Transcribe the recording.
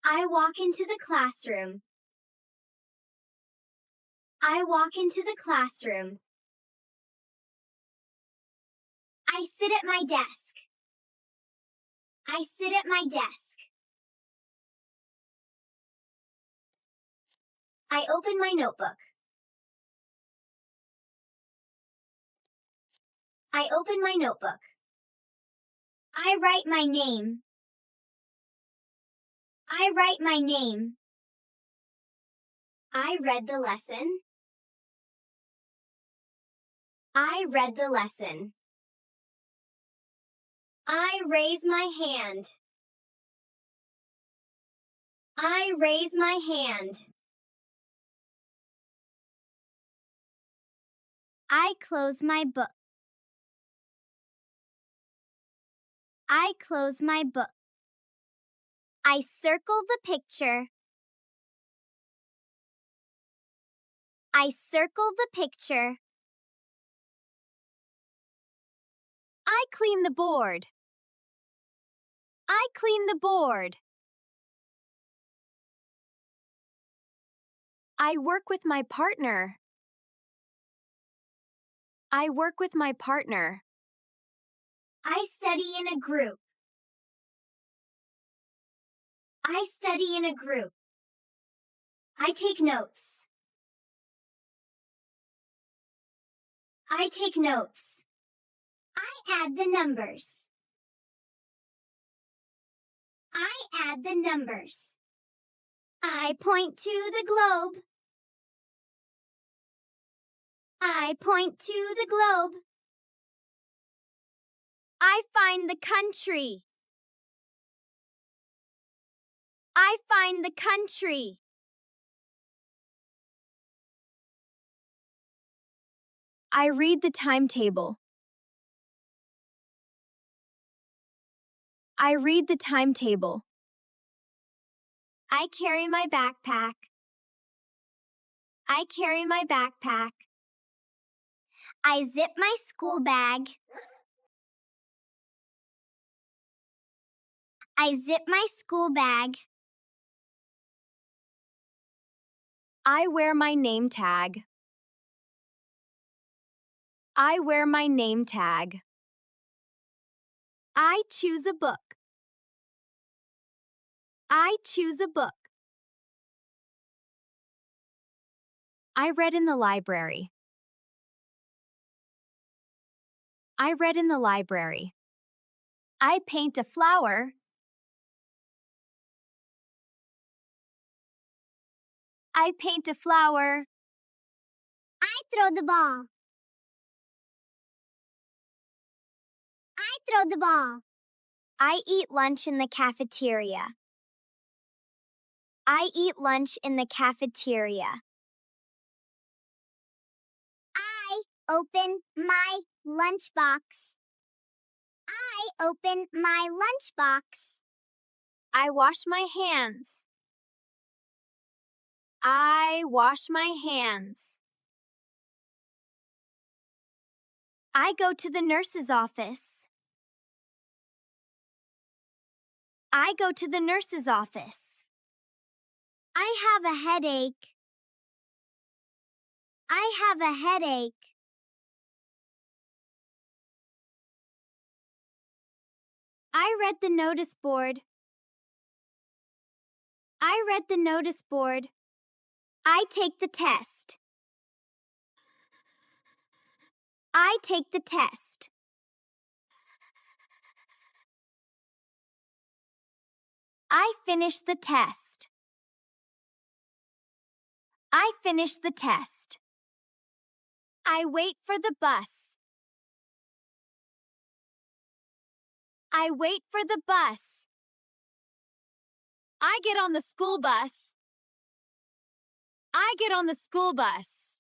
I walk into the classroom. I walk into the classroom. I sit at my desk. I sit at my desk. I open my notebook. I open my notebook. I write my name. I write my name. I read the lesson. I read the lesson. I raise my hand. I raise my hand. I close my book. I close my book. I circle the picture. I circle the picture. I clean the board. I clean the board. I work with my partner. I work with my partner. I study in a group. I study in a group. I take notes. I take notes. I add the numbers. I add the numbers. I point to the globe. I point to the globe. I find the country. I find the country. I read the timetable. I read the timetable. I carry my backpack. I carry my backpack. I zip my school bag. I zip my school bag. I wear my name tag. I wear my name tag. I choose a book. I choose a book. I read in the library. I read in the library. I paint a flower. I paint a flower. I throw the ball. I throw the ball. I eat lunch in the cafeteria. I eat lunch in the cafeteria. I open my lunchbox. I open my lunchbox. I wash my hands. I wash my hands. I go to the nurse's office. I go to the nurse's office. I have a headache. I have a headache. I read the notice board. I read the notice board. I take the test. I take the test. I finish the test. I finish the test. I wait for the bus. I wait for the bus. I get on the school bus. I get on the school bus.